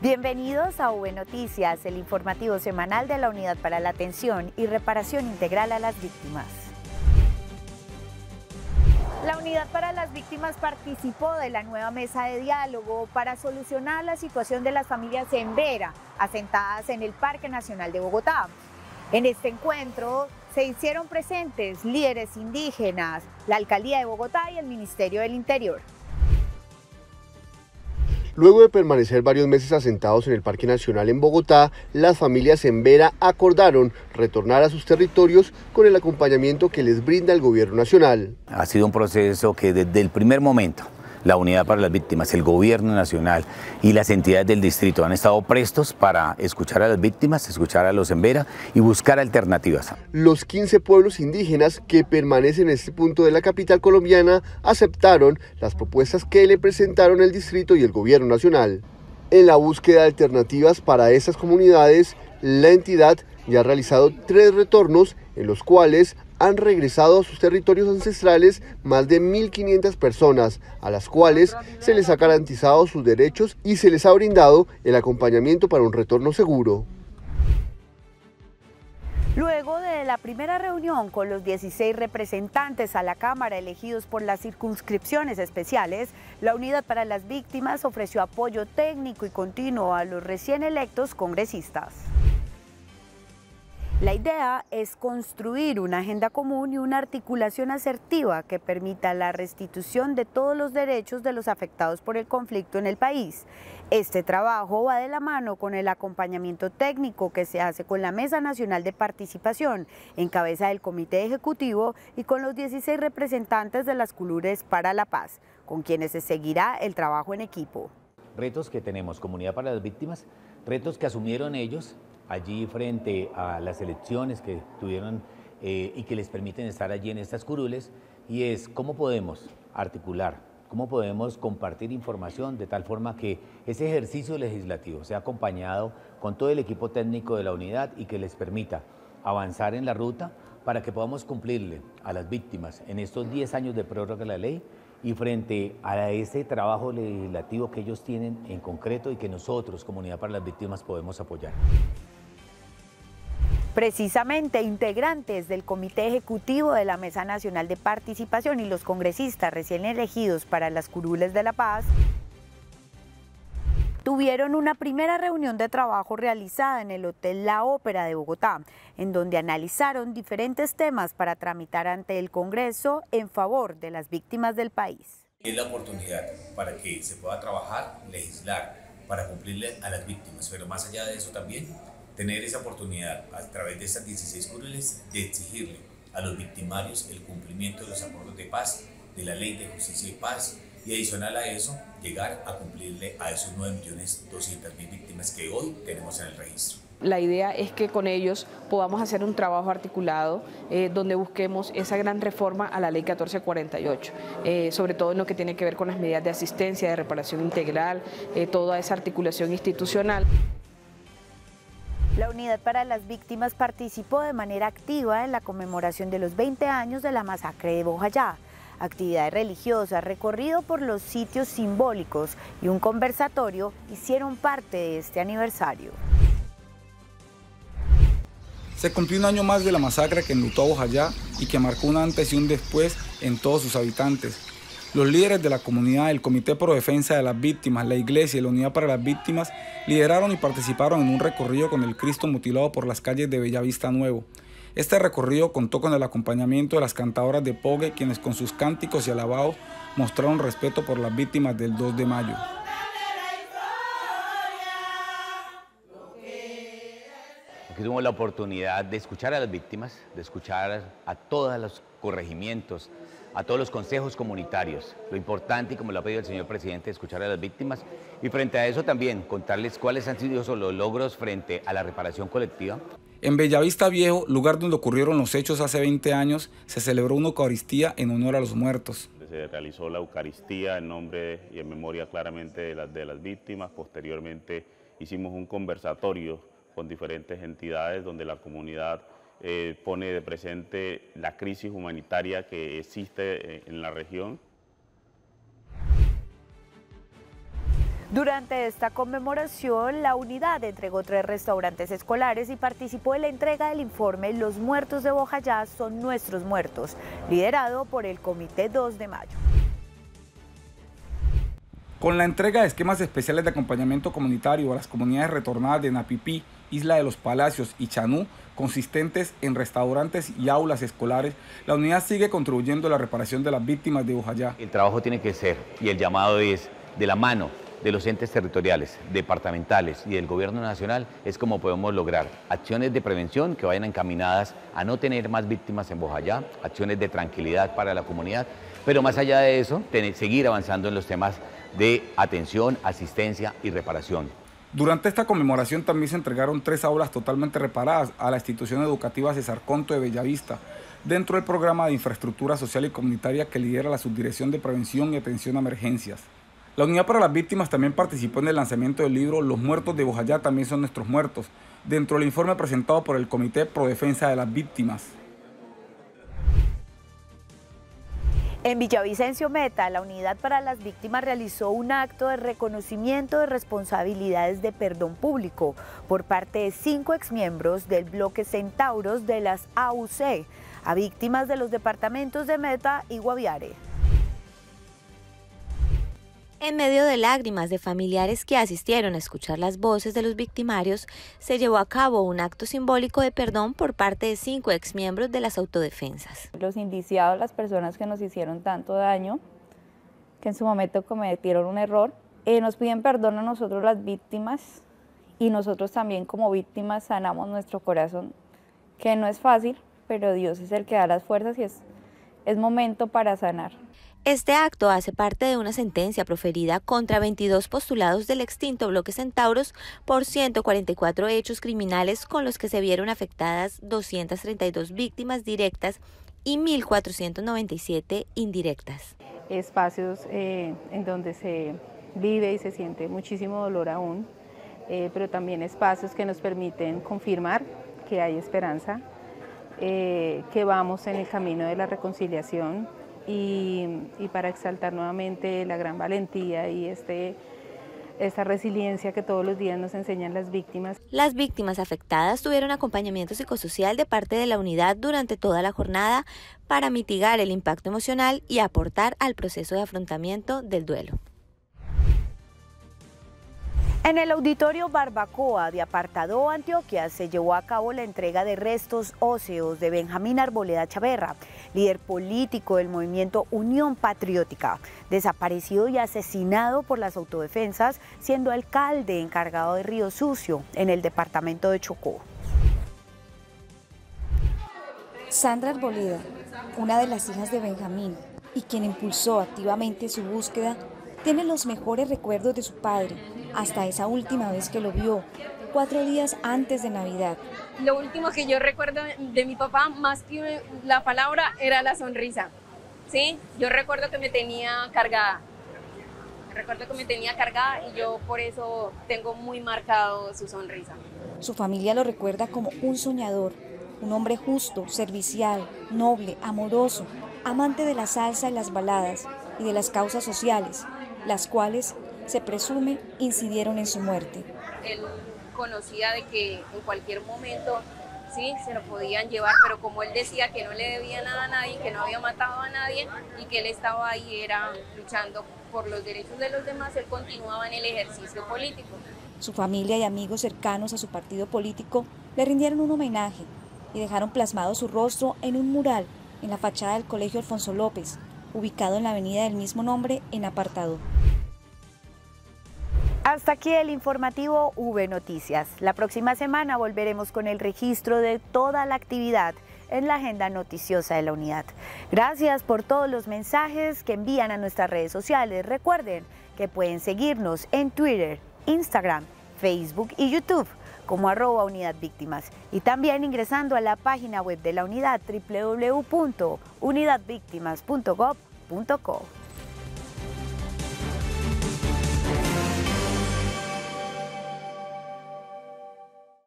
Bienvenidos a V Noticias, el informativo semanal de la Unidad para la Atención y Reparación Integral a las Víctimas. La Unidad para las Víctimas participó de la nueva mesa de diálogo para solucionar la situación de las familias en Vera, asentadas en el Parque Nacional de Bogotá. En este encuentro se hicieron presentes líderes indígenas, la Alcaldía de Bogotá y el Ministerio del Interior. Luego de permanecer varios meses asentados en el Parque Nacional en Bogotá, las familias en Vera acordaron retornar a sus territorios con el acompañamiento que les brinda el gobierno nacional. Ha sido un proceso que desde el primer momento la Unidad para las Víctimas, el gobierno nacional y las entidades del distrito han estado prestos para escuchar a las víctimas, escuchar a los en Vera y buscar alternativas. Los 15 pueblos indígenas que permanecen en este punto de la capital colombiana aceptaron las propuestas que le presentaron el distrito y el gobierno nacional. En la búsqueda de alternativas para esas comunidades, la entidad ya ha realizado 3 retornos en los cuales han regresado a sus territorios ancestrales más de 1.500 personas, a las cuales se les ha garantizado sus derechos y se les ha brindado el acompañamiento para un retorno seguro. Luego de la primera reunión con los 16 representantes a la Cámara elegidos por las circunscripciones especiales, la Unidad para las Víctimas ofreció apoyo técnico y continuo a los recién electos congresistas. La idea es construir una agenda común y una articulación asertiva que permita la restitución de todos los derechos de los afectados por el conflicto en el país. Este trabajo va de la mano con el acompañamiento técnico que se hace con la Mesa Nacional de Participación, en cabeza del Comité Ejecutivo y con los 16 representantes de las Curulles para la Paz, con quienes se seguirá el trabajo en equipo. Retos que tenemos, Comunidad para las Víctimas, retos que asumieron ellos allí frente a las elecciones que tuvieron y que les permiten estar allí en estas curules, y es cómo podemos articular, cómo podemos compartir información de tal forma que ese ejercicio legislativo sea acompañado con todo el equipo técnico de la unidad y que les permita avanzar en la ruta para que podamos cumplirle a las víctimas en estos 10 años de prórroga de la ley y frente a ese trabajo legislativo que ellos tienen en concreto y que nosotros, Comunidad para las Víctimas, podemos apoyar. Precisamente, integrantes del Comité Ejecutivo de la Mesa Nacional de Participación y los congresistas recién elegidos para las Curules de la Paz tuvieron una primera reunión de trabajo realizada en el Hotel La Ópera de Bogotá, en donde analizaron diferentes temas para tramitar ante el Congreso en favor de las víctimas del país. Es la oportunidad para que se pueda trabajar, legislar, para cumplirle a las víctimas, pero más allá de eso también tener esa oportunidad a través de estas 16 curules de exigirle a los victimarios el cumplimiento de los acuerdos de paz, de la ley de justicia y paz, y adicional a eso, llegar a cumplirle a esos 9.200.000 víctimas que hoy tenemos en el registro. La idea es que con ellos podamos hacer un trabajo articulado donde busquemos esa gran reforma a la ley 1448, sobre todo en lo que tiene que ver con las medidas de asistencia, de reparación integral, toda esa articulación institucional. La Unidad para las Víctimas participó de manera activa en la conmemoración de los 20 años de la masacre de Bojayá. Actividades religiosas, recorrido por los sitios simbólicos y un conversatorio hicieron parte de este aniversario. Se cumplió un año más de la masacre que enlutó a Bojayá y que marcó un antes y un después en todos sus habitantes. Los líderes de la comunidad, el Comité Pro Defensa de las Víctimas, la Iglesia y la Unidad para las Víctimas lideraron y participaron en un recorrido con el Cristo mutilado por las calles de Bellavista Nuevo. Este recorrido contó con el acompañamiento de las cantadoras de Pogue, quienes con sus cánticos y alabados mostraron respeto por las víctimas del 2 de mayo. Aquí tuvimos la oportunidad de escuchar a las víctimas, de escuchar a todos los corregimientos, a todos los consejos comunitarios. Lo importante, y como lo ha pedido el señor presidente, escuchar a las víctimas y frente a eso también contarles cuáles han sido los logros frente a la reparación colectiva. En Bellavista Viejo, lugar donde ocurrieron los hechos hace 20 años, se celebró una Eucaristía en honor a los muertos. Se realizó la Eucaristía en nombre y en memoria claramente de las víctimas. Posteriormente hicimos un conversatorio con diferentes entidades donde la comunidad pone de presente la crisis humanitaria que existe en la región. Durante esta conmemoración, la unidad entregó 3 restaurantes escolares y participó en la entrega del informe Los muertos de Bojayá son nuestros muertos, liderado por el Comité 2 de Mayo. Con la entrega de esquemas especiales de acompañamiento comunitario a las comunidades retornadas de Napipí, Isla de los Palacios y Chanú, consistentes en restaurantes y aulas escolares, la unidad sigue contribuyendo a la reparación de las víctimas de Bojayá. El trabajo tiene que ser, y el llamado es, de la mano de los entes territoriales, departamentales y del gobierno nacional, es como podemos lograr acciones de prevención que vayan encaminadas a no tener más víctimas en Bojayá, acciones de tranquilidad para la comunidad, pero más allá de eso, seguir avanzando en los temas de atención, asistencia y reparación. Durante esta conmemoración también se entregaron 3 aulas totalmente reparadas a la institución educativa César Conto de Bellavista, dentro del programa de infraestructura social y comunitaria que lidera la Subdirección de Prevención y Atención a Emergencias. La Unidad para las Víctimas también participó en el lanzamiento del libro Los muertos de Bojayá también son nuestros muertos, dentro del informe presentado por el Comité Pro Defensa de las Víctimas. En Villavicencio Meta, la Unidad para las Víctimas realizó un acto de reconocimiento de responsabilidades de perdón público por parte de 5 exmiembros del bloque Centauros de las AUC a víctimas de los departamentos de Meta y Guaviare. En medio de lágrimas de familiares que asistieron a escuchar las voces de los victimarios, se llevó a cabo un acto simbólico de perdón por parte de 5 exmiembros de las autodefensas. Los indiciados, las personas que nos hicieron tanto daño, que en su momento cometieron un error, nos piden perdón a nosotros las víctimas y nosotros también como víctimas sanamos nuestro corazón, que no es fácil, pero Dios es el que da las fuerzas y es momento para sanar. Este acto hace parte de una sentencia proferida contra 22 postulados del extinto bloque Centauros por 144 hechos criminales con los que se vieron afectadas 232 víctimas directas y 1.497 indirectas. Espacios en donde se vive y se siente muchísimo dolor aún, pero también espacios que nos permiten confirmar que hay esperanza, que vamos en el camino de la reconciliación, y para exaltar nuevamente la gran valentía y esta resiliencia que todos los días nos enseñan las víctimas. Las víctimas afectadas tuvieron acompañamiento psicosocial de parte de la unidad durante toda la jornada para mitigar el impacto emocional y aportar al proceso de afrontamiento del duelo. En el Auditorio Barbacoa de Apartadó, Antioquia, se llevó a cabo la entrega de restos óseos de Benjamín Arboleda Chaverra, líder político del movimiento Unión Patriótica, desaparecido y asesinado por las autodefensas, siendo alcalde encargado de Río Sucio, en el departamento de Chocó. Sandra Arboleda, una de las hijas de Benjamín y quien impulsó activamente su búsqueda, tiene los mejores recuerdos de su padre, hasta esa última vez que lo vio, 4 días antes de Navidad. Lo último que yo recuerdo de mi papá, más que la palabra, era la sonrisa. ¿Sí? Yo recuerdo que me tenía cargada. Y yo por eso tengo muy marcado su sonrisa. Su familia lo recuerda como un soñador, un hombre justo, servicial, noble, amoroso, amante de la salsa y las baladas y de las causas sociales, las cuales se presume incidieron en su muerte. Él conocía de que en cualquier momento sí se lo podían llevar, pero como él decía que no le debía nada a nadie, que no había matado a nadie y que él estaba ahí era luchando por los derechos de los demás, él continuaba en el ejercicio político. Su familia y amigos cercanos a su partido político le rindieron un homenaje y dejaron plasmado su rostro en un mural en la fachada del Colegio Alfonso López, ubicado en la avenida del mismo nombre en Apartadó. Hasta aquí el informativo V Noticias. La próxima semana volveremos con el registro de toda la actividad en la agenda noticiosa de la unidad. Gracias por todos los mensajes que envían a nuestras redes sociales. Recuerden que pueden seguirnos en Twitter, Instagram, Facebook y YouTube como @UnidadVíctimas y también ingresando a la página web de la unidad www.unidadvictimas.gov.co.